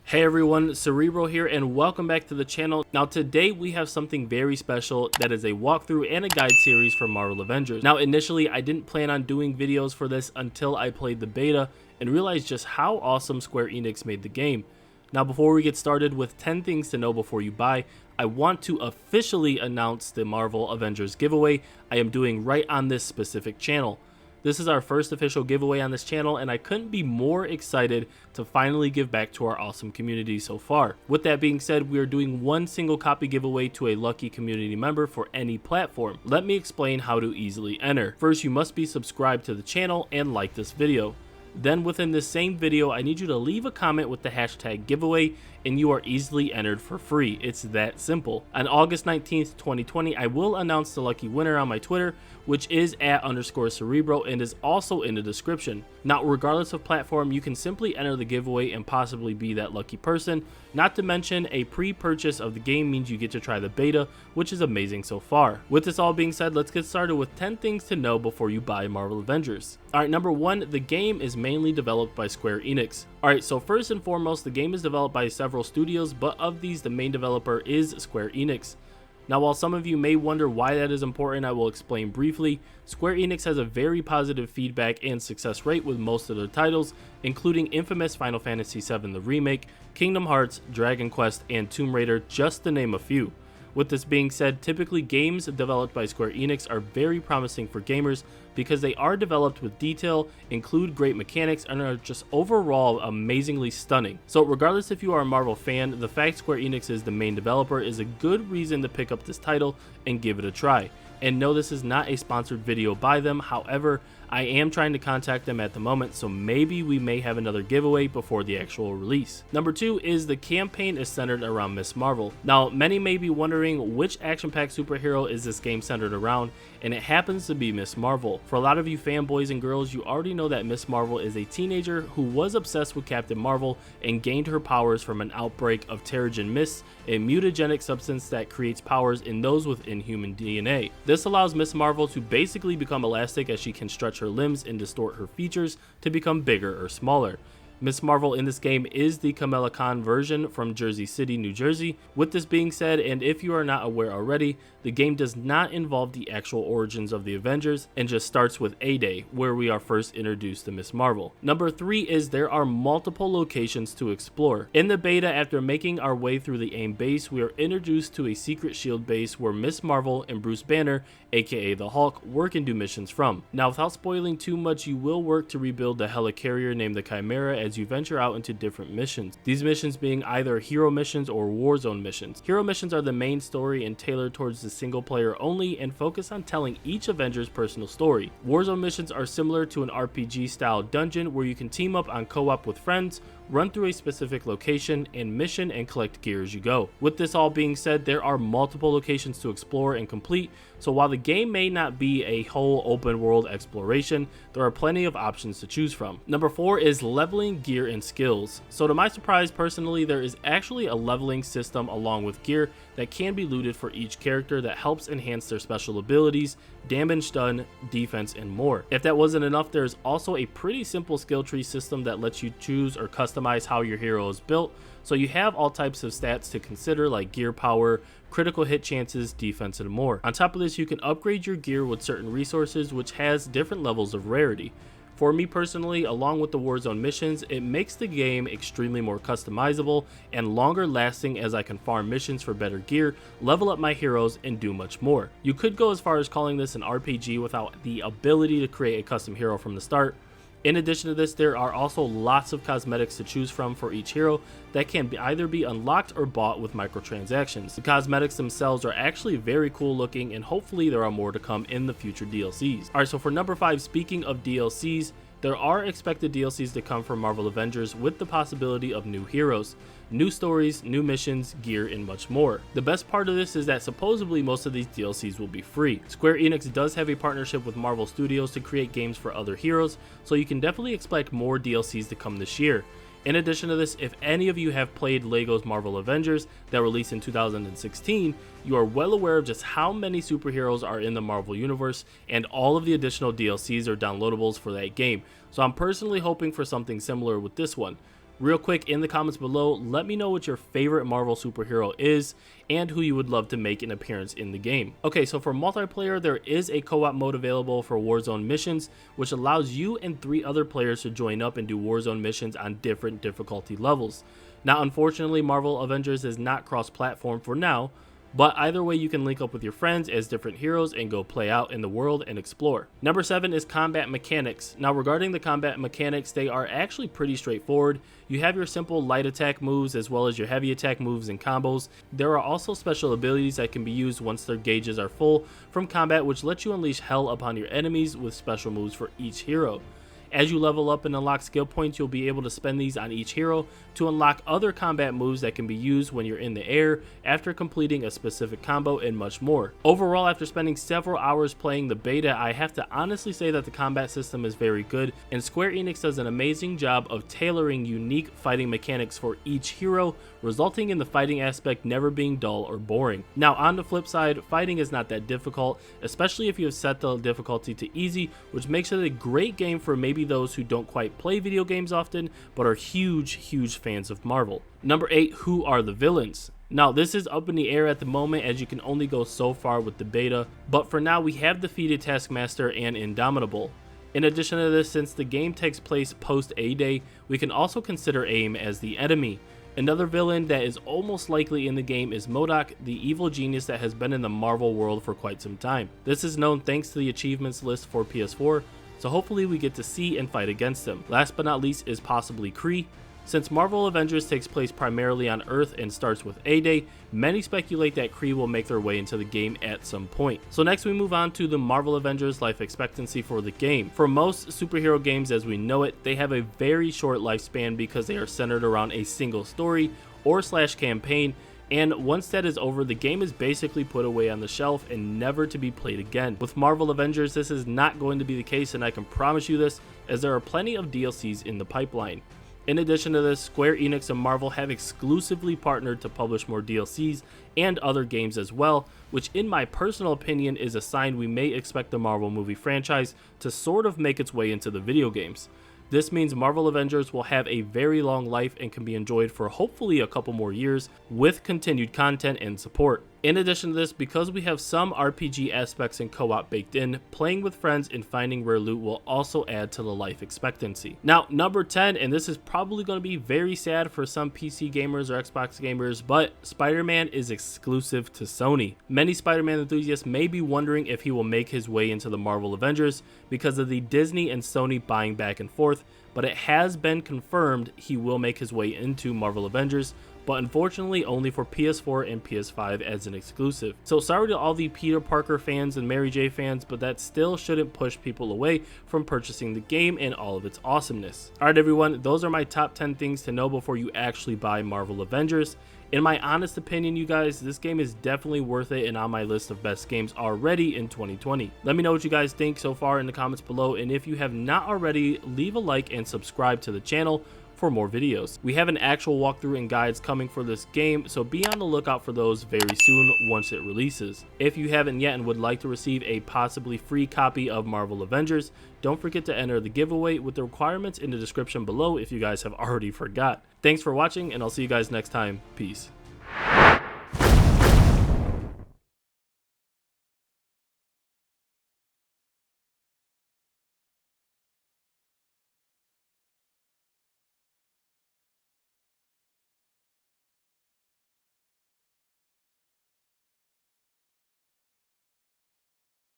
Hey everyone, Saribro here and welcome back to the channel. Now today we have something very special that is a walkthrough and a guide series for Marvel Avengers. Now initially I didn't plan on doing videos for this until I played the beta and realized just how awesome Square Enix made the game. Now before we get started with 10 things to know before you buy, I want to officially announce the Marvel Avengers giveaway I am doing right on this specific channel. This is our first official giveaway on this channel and I couldn't be more excited to finally give back to our awesome community so far. With that being said, we are doing one single copy giveaway to a lucky community member for any platform. Let me explain how to easily enter. First, you must be subscribed to the channel and like this video. Then within this same video, I need you to leave a comment with the hashtag giveaway and you are easily entered for free. It's that simple. On August 19th, 2020, I will announce the lucky winner on my Twitter, which is @_Saribro and is also in the description. Now, regardless of platform, you can simply enter the giveaway and possibly be that lucky person. Not to mention, a pre-purchase of the game means you get to try the beta, which is amazing so far. With this all being said, let's get started with 10 things to know before you buy Marvel Avengers. Alright, number one, the game is mainly developed by Square Enix. Alright, so first and foremost, the game is developed by several studios, but of these, the main developer is Square Enix. Now, while some of you may wonder why that is important, I will explain briefly. Square Enix has a very positive feedback and success rate with most of their titles, including infamous Final Fantasy VII the Remake, Kingdom Hearts, Dragon Quest, and Tomb Raider, just to name a few. With this being said, typically games developed by Square Enix are very promising for gamers because they are developed with detail, include great mechanics, and are just overall amazingly stunning. So regardless if you are a Marvel fan, the fact Square Enix is the main developer is a good reason to pick up this title and give it a try. And no, this is not a sponsored video by them, however, I am trying to contact them at the moment, so maybe we may have another giveaway before the actual release. Number two is the campaign is centered around Ms. Marvel. Now, many may be wondering which action-packed superhero is this game centered around, and it happens to be Ms. Marvel. For a lot of you fanboys and girls, you already know that Ms. Marvel is a teenager who was obsessed with Captain Marvel and gained her powers from an outbreak of Terrigen Mist, a mutagenic substance that creates powers in those with inhuman DNA. This allows Ms. Marvel to basically become elastic as she can stretch her limbs and distort her features to become bigger or smaller. Ms. Marvel in this game is the Kamala Khan version from Jersey City, New Jersey. With this being said, and if you are not aware already, the game does not involve the actual origins of the Avengers and just starts with A-Day, where we are first introduced to Ms. Marvel. Number three is there are multiple locations to explore. In the beta, after making our way through the A.I.M base, we are introduced to a secret shield base where Ms. Marvel and Bruce Banner, aka the Hulk, work and do missions from. Now, without spoiling too much, you will work to rebuild the helicarrier named the Chimera as you venture out into different missions. These missions being either hero missions or warzone missions. Hero missions are the main story and tailored towards the single player only and focus on telling each Avenger's personal story. Warzone missions are similar to an RPG style dungeon where you can team up on co-op with friends, run through a specific location and mission and collect gear as you go. With this all being said, there are multiple locations to explore and complete, so while the game may not be a whole open world exploration, there are plenty of options to choose from. Number four is leveling gear and skills. So to my surprise, personally, there is actually a leveling system along with gear that can be looted for each character that helps enhance their special abilities, damage done, defense, and more. If that wasn't enough, there's also a pretty simple skill tree system that lets you choose or customize how your hero is built, so you have all types of stats to consider like gear power, critical hit chances, defense, and more. On top of this, you can upgrade your gear with certain resources which has different levels of rarity. For me personally, along with the Warzone missions, it makes the game extremely more customizable and longer lasting as I can farm missions for better gear, level up my heroes, and do much more. You could go as far as calling this an RPG without the ability to create a custom hero from the start. In addition to this, there are also lots of cosmetics to choose from for each hero that can either be unlocked or bought with microtransactions. The cosmetics themselves are actually very cool looking and hopefully there are more to come in the future DLCs. Alright, so for number five, speaking of DLCs, there are expected DLCs to come from Marvel Avengers with the possibility of new heroes, new stories, new missions, gear, and much more. The best part of this is that supposedly most of these DLCs will be free. Square Enix does have a partnership with Marvel Studios to create games for other heroes, so you can definitely expect more DLCs to come this year. In addition to this, if any of you have played LEGO's Marvel Avengers that released in 2016, you are well aware of just how many superheroes are in the Marvel Universe, and all of the additional DLCs are downloadables for that game. So I'm personally hoping for something similar with this one. Real quick, in the comments below, let me know what your favorite Marvel superhero is and who you would love to make an appearance in the game. Okay, so for multiplayer, there is a co-op mode available for Warzone missions, which allows you and 3 other players to join up and do Warzone missions on different difficulty levels. Now, unfortunately, Marvel Avengers is not cross-platform for now, but either way you can link up with your friends as different heroes and go play out in the world and explore. Number 7 is combat mechanics. Now regarding the combat mechanics, they are actually pretty straightforward. You have your simple light attack moves as well as your heavy attack moves and combos. There are also special abilities that can be used once their gauges are full from combat, which lets you unleash hell upon your enemies with special moves for each hero. As you level up and unlock skill points, you'll be able to spend these on each hero to unlock other combat moves that can be used when you're in the air after completing a specific combo and much more. Overall, after spending several hours playing the beta, I have to honestly say that the combat system is very good, and Square Enix does an amazing job of tailoring unique fighting mechanics for each hero, resulting in the fighting aspect never being dull or boring. Now on the flip side, fighting is not that difficult, especially if you have set the difficulty to easy, which makes it a great game for maybe those who don't quite play video games often but are huge fans of Marvel. Number 8, who are the villains? Now this is up in the air at the moment as you can only go so far with the beta, but for now we have defeated Taskmaster and Indomitable. In addition to this, since the game takes place post A-Day, we can also consider A.I.M as the enemy. Another villain that is almost likely in the game is M.O.D.O.K, the evil genius that has been in the Marvel world for quite some time. This is known thanks to the achievements list for PS4, so hopefully we get to see and fight against them. Last but not least is possibly Kree. Since Marvel Avengers takes place primarily on Earth and starts with A-Day, many speculate that Kree will make their way into the game at some point. So next we move on to the Marvel Avengers life expectancy for the game. For most superhero games as we know it, they have a very short lifespan because they are centered around a single story or / campaign, and once that is over, the game is basically put away on the shelf and never to be played again. With Marvel Avengers, this is not going to be the case, and I can promise you this, as there are plenty of DLCs in the pipeline. In addition to this, Square Enix and Marvel have exclusively partnered to publish more DLCs and other games as well, which in my personal opinion is a sign we may expect the Marvel movie franchise to sort of make its way into the video games. This means Marvel Avengers will have a very long life and can be enjoyed for hopefully a couple more years with continued content and support. In addition to this, because we have some RPG aspects and co-op baked in, playing with friends and finding rare loot will also add to the life expectancy. Now, number 10, and this is probably going to be very sad for some PC gamers or Xbox gamers, but Spider-Man is exclusive to Sony. Many Spider-Man enthusiasts may be wondering if he will make his way into the Marvel Avengers because of the Disney and Sony buying back and forth, but it has been confirmed he will make his way into Marvel Avengers, but unfortunately only for PS4 and PS5 as an exclusive. So sorry to all the Peter Parker fans and Mary J fans, but that still shouldn't push people away from purchasing the game and all of its awesomeness. Alright everyone, those are my top 10 things to know before you actually buy Marvel Avengers. In my honest opinion, you guys, this game is definitely worth it and on my list of best games already in 2020. Let me know what you guys think so far in the comments below, and if you have not already, leave a like and subscribe to the channel for more videos. We have an actual walkthrough and guides coming for this game, so be on the lookout for those very soon once it releases. If you haven't yet and would like to receive a possibly free copy of Marvel Avengers, don't forget to enter the giveaway with the requirements in the description below if you guys have already forgot. Thanks for watching, and I'll see you guys next time. Peace.